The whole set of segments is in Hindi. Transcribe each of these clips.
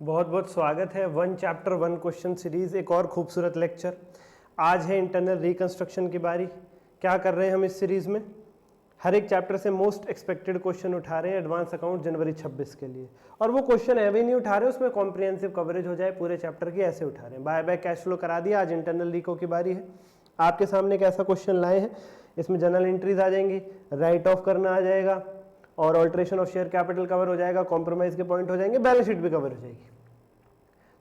बहुत बहुत स्वागत है one chapter one question series, एक और खूबसूरत लेक्चर। आज है इंटरनल रिकंस्ट्रक्शन की बारी। क्या कर रहे हैं हम इस सीरीज में? हर एक चैप्टर से मोस्ट एक्सपेक्टेड क्वेश्चन उठा रहे हैं एडवांस अकाउंट जनवरी 26 के लिए। और वो क्वेश्चन अभी नहीं उठा रहे उसमें कॉम्प्रिहेंसिव कवरेज हो जाए पूरे चैप्टर की, ऐसे उठा रहे हैं। बाय बाय कैश फ्लो करा दिया, आज इंटरनल रिको की बारी है। आपके सामने एक ऐसा क्वेश्चन लाए हैं, इसमें जनरल एंट्रीज आ जाएंगी, राइट ऑफ करना आ जाएगा और alteration of share capital cover हो जाएगा, कॉम्प्रोमाइज के पॉइंट हो जाएंगे, बैलेंस शीट भी कवर हो जाएगी।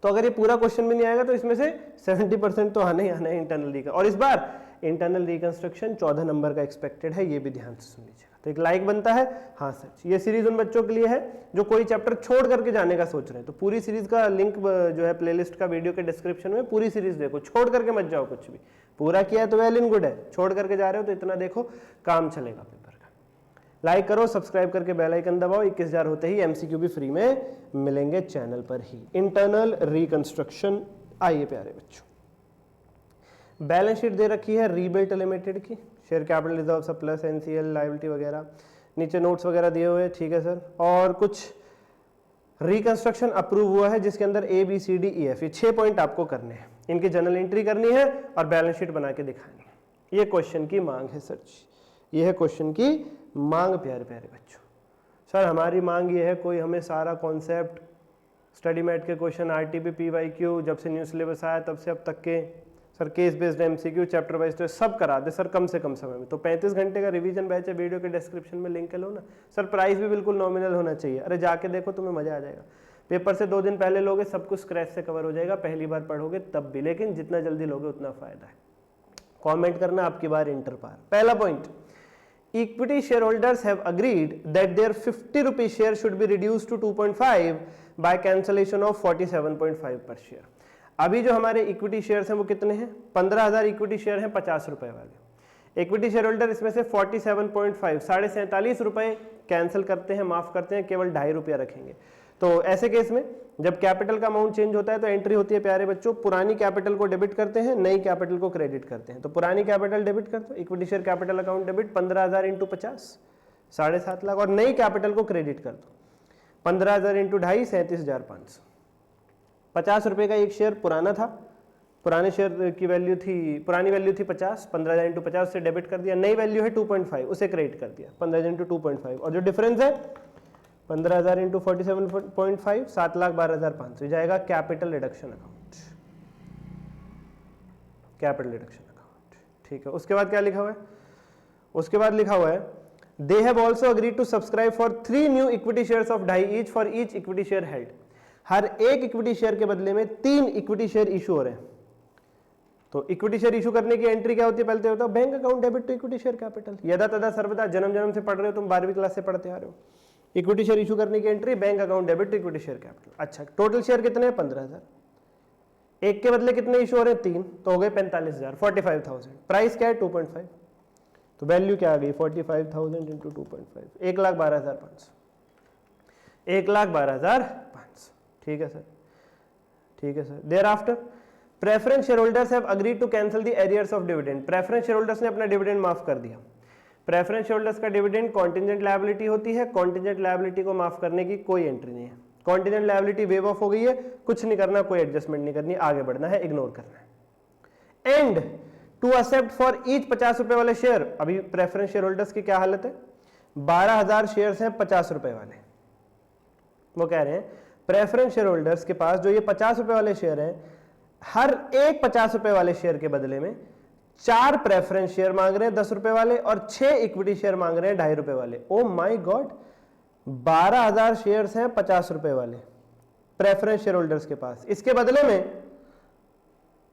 तो अगर ये पूरा क्वेश्चन भी नहीं आएगा तो इसमें से 70% तो आना ही आना है इंटरनल रिकंस्ट्रक्शन। और इस बार इंटरनल रिकंस्ट्रक्शन 14 नंबर का एक्सपेक्टेड है, ये भी ध्यान से सुन लीजिएगा। तो एक लाइक बनता है। हाँ सच, ये सीरीज उन बच्चों के लिए है जो कोई चैप्टर छोड़ करके जाने का सोच रहे हैं। तो पूरी सीरीज का लिंक जो है प्लेलिस्ट का वीडियो के डिस्क्रिप्शन में, पूरी सीरीज देखो, छोड़ करके मत जाओ कुछ भी। पूरा किया है तो वेल इन गुड है, छोड़ करके जा रहे हो तो इतना देखो, काम चलेगा पेपर का। लाइक करो, सब्सक्राइब करके बेल आइकन दबाओ। 21,000 होते ही एमसीक्यू भी फ्री में मिलेंगे चैनल पर ही। इंटरनल रिकंस्ट्रक्शन, आइए प्यारे बच्चों। बैलेंस शीट दे रखी है रीबिल्ट लिमिटेड की, share capital reserve surplus NCL liability वगैरह, नीचे नोट्स वगैरह दिए हुए, ठीक है सर। और कुछ रिकंस्ट्रक्शन अप्रूव हुआ है जिसके अंदर ABCDEF, ये 6 पॉइंट आपको करने हैं। इनकी जनरल एंट्री करनी है और बैलेंस शीट बना के दिखानी है। ये क्वेश्चन की मांग है सर जी, ये है क्वेश्चन की मांग प्यारे प्यारे बच्चों। सर हमारी मांग ये है, कोई हमें सारा कॉन्सेप्ट स्टडी मैट के क्वेश्चन, RTP PYQ जब से न्यू सिलेबस आया तब से अब तक के, sir case based MCQ chapter wise test सब करा दे सर कम से कम समय में। तो 35 घंटे का रिवीजन बैच है, वीडियो के डिस्क्रिप्शन में लिंक लो ना सर। प्राइस भी बिल्कुल नॉमिनल होना चाहिए। अरे जाके देखो, तुम्हें मजा आ जाएगा। पेपर से 2 दिन पहले लोगे, सब कुछ स्क्रैच से कवर हो जाएगा, पहली बार पढ़ोगे तब भी, लेकिन जितना जल्दी लोगे उतना फायदा है। कॉमेंट करना आपकी बार इंटर पार। पहला point, equity shareholders have agreed that their 50 rupee share should be reduced to 2.5 by cancellation of 47.5 per share। अभी जो हमारे इक्विटी शेयर्स हैं वो कितने हैं? 15,000 इक्विटी शेयर हैं 50 रुपए वाले। इक्विटी शेयर होल्डर इसमें से 47.5 47.5 रुपए कैंसिल करते हैं, माफ करते हैं, केवल 2.5 रुपया रखेंगे। तो ऐसे केस में जब कैपिटल का अमाउंट चेंज होता है तो एंट्री होती है प्यारे बच्चों, पुरानी कैपिटल को डेबिट करते हैं, नई कैपिटल को क्रेडिट करते हैं। तो पुरानी कैपिटल डेबिट कर दो, equity share capital account debit 15,000 × 50 7.5 lakh, और नई कैपिटल को क्रेडिट कर दो 15,000 × 2.5 37,500। 50 रुपए का एक शेयर पुराना था, पुराने शेयर की वैल्यू थी, पुरानी वैल्यू थी 50, 15,000 × 50 से डेबिट कर दिया। नई वैल्यू है 2.5, उसे क्रेडिट कर दिया 15,000 × 2.5, और जो डिफरेंस है 15,000 × 47.5 7,12,500 जाएगा capital reduction account, capital reduction account. ठीक है, उसके बाद क्या लिखा हुआ है? उसके बाद लिखा हुआ है they have also agreed to subscribe for 3 new equity shares of 2.5 each for each equity share held. हर एक इक्विटी शेयर के बदले में 3 इक्विटी शेयर इशू हो रहे हैं। तो इक्विटी शेयर इशू करने की एंट्री क्या होती है? पहले होता है bank account debit to equity share capital. यदा तदा सर्वदा, जन्म जन्म से पढ़ रहे हो तुम, 12वीं क्लास से पढ़ते आ रहे हो। इक्विटी शेयर इशू करने की entry bank account debit to equity share capital. अच्छा, टोटल शेयर कितने हैं? 15,000। एक के बदले कितने इशू हो रहे हैं? 3, तो हो गए 45,000, 45,000। प्राइस क्या है? 2.5। तो वैल्यू क्या आ गई? 45,000 × 2.5, 1,12,500, 1,12,500। ठीक है सर, ठीक है sir. Thereafter preference shareholders have agreed to cancel the arrears of dividend. Preference shareholders ने अपना डिविडेंड माफ कर दिया। प्रेफरेंस शेयर होल्डर्स का डिविडेंड कॉन्टिजेंट लायबिलिटी होती है, कॉन्टिजेंट लायबिलिटी को माफ करने की कोई एंट्री नहीं है। कॉन्टिजेंट लायबिलिटी वेव ऑफ हो गई है, कुछ नहीं करना, कोई एडजस्टमेंट नहीं करनी, आगे बढ़ना है, इग्नोर करना है। And to accept for each 50 रुपए वाले शेयर। अभी प्रेफरेंस शेयर होल्डर्स की क्या हालत है? 12,000 शेयर्स हैं 50 रुपए वाले। वो कह रहे हैं प्रेफरेंस शेयर होल्डर्स के पास जो ये 50 रुपए वाले शेयर हैं, हर एक 50 रुपए वाले शेयर के बदले में 4 प्रेफरेंस शेयर मांग रहे हैं 10 रुपए वाले, और 6 इक्विटी शेयर मांग रहे हैं 2.5 रुपए वाले। ओ माय गॉड, 12,000 शेयर्स हैं 50 रुपए वाले प्रेफरेंस शेयर होल्डर्स के पास। इसके बदले में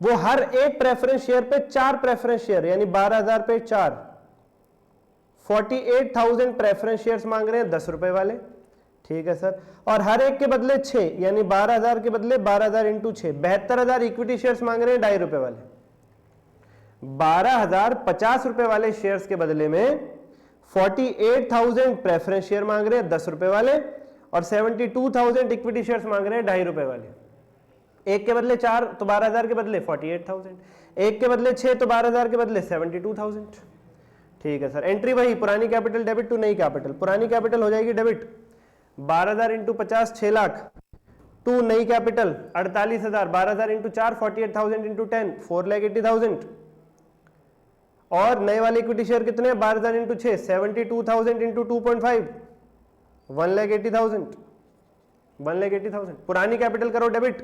वो हर एक प्रेफरेंस शेयर पे 4 प्रेफरेंस शेयर, यानी 12,000 पे 4, 48,000 प्रेफरेंस शेयर्स मांग रहे हैं 10 रुपए वाले। ठीक है सर, और हर एक के बदले 6, यानी 12,000 के बदले 12,000 × 6, 72,000 इक्विटी शेयर्स मांग रहे हैं 2.5 रुपए वाले। 12,000 50 रुपए वाले शेयर्स के बदले में 48,000 प्रेफरेंस शेयर मांग रहे हैं 10 रुपए वाले, और 72,000 इक्विटी शेयर्स मांग रहे हैं 2.5 रुपए वाले। एक के बदले 4 तो 12,000 के बदले 48,000, एक के बदले 6 तो 12,000 के बदले 72,000। ठीक है सर, एंट्री वही, पुरानी कैपिटल डेबिट टू नई कैपिटल। पुरानी कैपिटल हो जाएगी डेबिट 12,000 × 50 6 लाख टू नई कैपिटल 48,000, 12,000 इंटू 4 48,000 इंटू 10 4,80,000 और नए वाले इक्विटी शेयर कितने 12,000 इंटू 6 72,000 इंटू 2.5 1,80,000 1,80,000। पुरानी कैपिटल करो डेबिट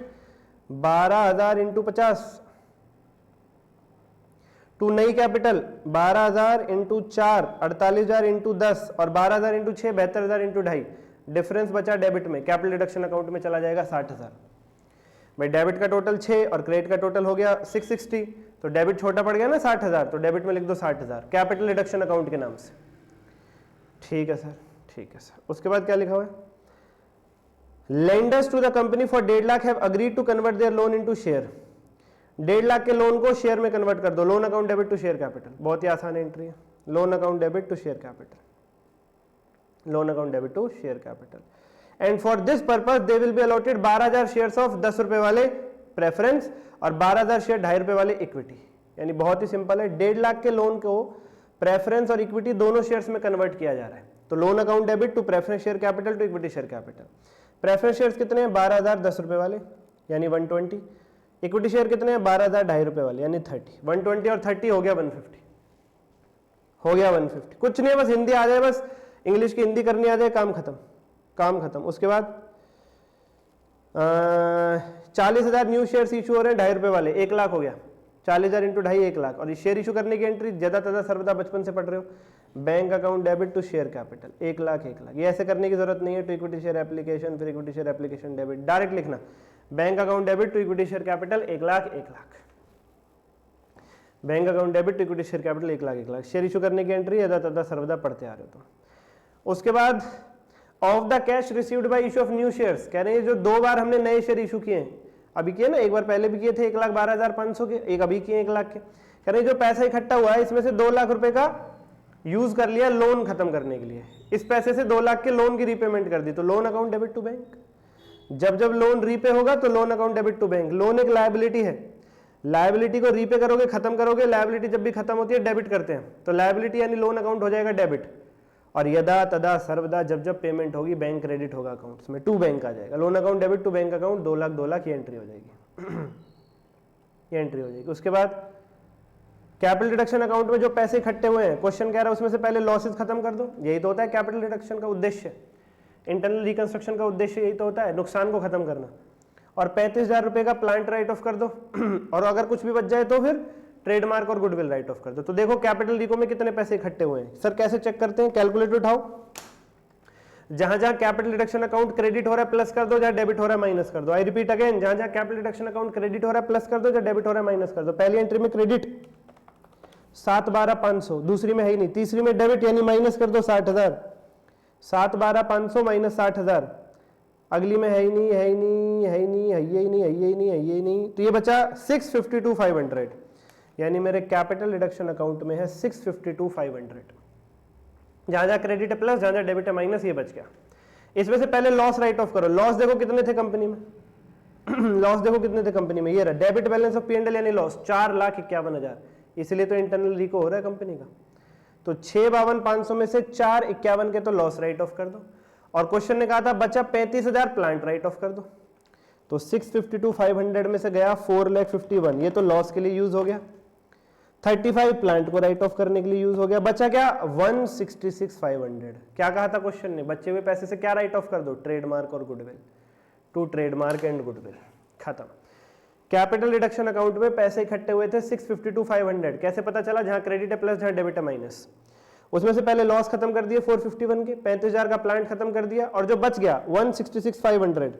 12,000 इंटू 50 टू नई कैपिटल 12,000 इंटू 4 48,000 इंटू 10 और 12,000 इंटू 6 72,000 इंटू 2.5। डिफरेंस बचा डेबिट में, कैपिटल रिडक्शन अकाउंट में चला जाएगा 60,000। भाई डेबिट का टोटल 6 और क्रेडिट का टोटल हो गया 660, तो डेबिट छोटा पड़ गया ना 60,000, तो डेबिट में लिख दो 60,000 कैपिटल रिडक्शन अकाउंट के नाम से। ठीक है सर, ठीक है सर। उसके बाद क्या लिखा हुआ है, lenders to the company for 1.5 lakh have agreed to convert their loan into share. 1.5 lakh के लोन को शेयर में कन्वर्ट कर दो। Loan account debit to share capital, बहुत ही आसान एंट्री है। Loan account debit to share capital, loan account debit to share capital. And for this purpose they will be allotted 12,000 shares of 10 रुपए वाले प्रेफरेंस और 12,000 शेयर 2.5 रुपए वाले इक्विटी। यानी बहुत ही सिंपल है, 1.5 लाख के लोन को प्रेफरेंस और इक्विटी दोनों शेयर्स में कन्वर्ट किया जा रहा है। तो loan account debit to preference share capital to equity share capital. Preference shares कितने हैं 12,000 10 रुपए वाले यानी 120। इक्विटी शेयर कितने हैं 12,000 2.5 रुपए वाले यानी 30। 120 और 30 हो गया 150, हो गया 150। कुछ नहीं है, बस हिंदी आ जाए, बस इंग्लिश की हिंदी करनी आ जाए, काम खत्म, काम खत्म। उसके बाद 40,000 न्यू शेयर्स इशू हो रहे हैं 2.5 रुपए वाले, 1 लाख हो गया। 40,000 इंटू 2.5 1 लाख। और ये शेयर इशू करने की एंट्री ज्यादा तदा सर्वदा बचपन से पढ़ रहे हो, bank account debit to share capital 1 lakh 1 lakh. ये ऐसे करने की जरूरत नहीं है, टू इक्विटी शेयर एप्लीकेशन फिर equity share application debit, direct लिखना bank account debit to equity share capital 1 lakh 1 lakh. Bank account debit to equity share capital 1 lakh 1 lakh. Share issue करने की एंट्री यदा तदा सर्वदा पढ़ते आ रहे हो तो। उसके बाद of the cash received by issue of new shares, कह रहे हैं जो 2 बार हमने नए शेयर इशू किए हैं, अभी किए ना, एक बार पहले भी किए थे 1,12,500 के, एक अभी किए 1 लाख के। कह रहे हैं जो पैसा इकट्ठा हुआ है इसमें से 2 लाख रुपए का यूज कर लिया लोन खत्म करने के लिए, इस पैसे से 2 लाख के लोन की रीपेमेंट कर दी, तो loan account debit to bank. जब जब लोन रीपे होगा तो loan account debit to bank. Loan एक लायबिलिटी है, लायबिलिटी को रीपे करोगे खत्म करोगे, लायबिलिटी जब भी खत्म होती है डेबिट करते हैं, तो लायबिलिटी यानी लोन अकाउंट हो जाएगा डेबिट। और यदा तदा सर्वदा जब जब पेमेंट होगी बैंक क्रेडिट होगा अकाउंट्स में, टू बैंक आ जाएगा। Loan account debit to bank account 2 lakh 2 lakh, ये एंट्री हो जाएगी ये एंट्री हो जाएगी। उसके बाद कैपिटल रिडक्शन अकाउंट में जो पैसे इकट्ठे हुए हैं, क्वेश्चन कह रहा है उसमें से पहले लॉसेस खत्म कर दो। यही तो होता है कैपिटल रिडक्शन का उद्देश्य, इंटरनल रिकंस्ट्रक्शन का उद्देश्य यही तो होता है, नुकसान को खत्म करना। और 35,000 रुपए का प्लांट राइट ऑफ कर दो और अगर कुछ भी बच जाए तो फिर ट्रेडमार्क और गुडविल राइट ऑफ कर दो। तो देखो कैपिटल रिको में कितने पैसे इकट्ठे हुए हैं। सर कैसे चेक करते हैं, कैलकुलेटर उठाओ, जहां जहां कैपिटल रिडक्शन अकाउंट क्रेडिट हो रहा है प्लस कर दो, जहां डेबिट हो रहा है माइनस कर दो। आई रिपीट अगेन, जहां जहां कैपिटल रिडक्शन अकाउंट क्रेडिट हो रहा है प्लस कर दो, जहां डेबिट हो रहा है माइनस कर दो। पहली एंट्री में क्रेडिट 7,12,500, दूसरी में है ही नहीं, तीसरी में डेबिट यानी माइनस कर दो 60,000, 7,12,500 माइनस 60,000, अगली में है ही नहीं, है ही नहीं, है ही नहीं, है ही नहीं, है ही नहीं, है ही नहीं, तो ये बचा 652,500, यानी मेरे कैपिटल रिडक्शन अकाउंट में है 652,500। जहां जहां क्रेडिट है प्लस, जहां जहां डेबिट है माइनस, ये बच गया। इसमें से पहले लॉस राइट ऑफ करो। लॉस देखो कितने थे कंपनी में लॉस देखो कितने थे कंपनी में, ये रहा डेबिट बैलेंस ऑफ P&L यानी लॉस 4,51,000, इसलिए तो इंटरनल रिको हो रहा है कंपनी का। तो 6,52,500 में से 4,51 के तो लॉस राइट ऑफ कर दो, और क्वेश्चन ने कहा था बचा 35,000 प्लांट राइट ऑफ कर दो। तो 652,500 में से गया 4,51,000, ये तो लॉस के लिए यूज हो गया। 35 प्लांट को राइट ऑफ करने के लिए यूज हो गया, बचा क्या 166,500। क्या कहा था क्वेश्चन ने, बचे हुए पैसे से क्या राइट ऑफ कर दो, ट्रेडमार्क और goodwill, to trademark and goodwill, खत्म। कैपिटल रिडक्शन अकाउंट में पैसे इकट्ठे हुए थे 652,500, कैसे पता चला, जहां क्रेडिट है प्लस, जहां डेबिट है माइनस। उसमें से पहले लॉस खत्म कर दिए 451 के, 35,000 का प्लांट खत्म कर दिया, और जो बच गया 166,500,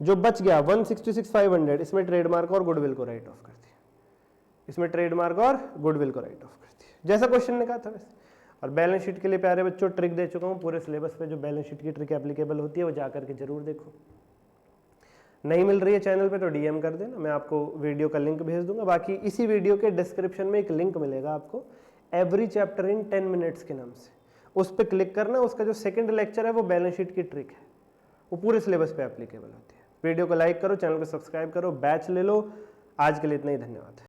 जो बच गया 166,500, इसमें ट्रेडमार्क और गुडविल को राइट ऑफ कर दिया, इसमें ट्रेडमार्क और गुडविल को राइट ऑफ कर दिया, जैसा क्वेश्चन ने कहा था वैसे। और बैलेंस शीट के लिए प्यारे बच्चों ट्रिक दे चुका हूं पूरे सिलेबस पे, जो बैलेंस शीट की ट्रिक एप्लीकेबल होती है वो जाकर के जरूर देखो। नहीं मिल रही है चैनल पे तो डीएम कर देना, मैं आपको वीडियो का लिंक भेज दूंगा। बाकी इसी वीडियो के डिस्क्रिप्शन में एक लिंक मिलेगा आपको, एवरी चैप्टर इन 10 मिनट्स के नाम से, उस पर क्लिक करना। उसका जो सेकंड लेक्चर है वो बैलेंस शीट की ट्रिक है, वो पूरे सिलेबस पे एप्लीकेबल होती है। वीडियो को लाइक करो, चैनल को सब्सक्राइब करो, बैच ले लो। आज के लिए इतना ही, धन्यवाद।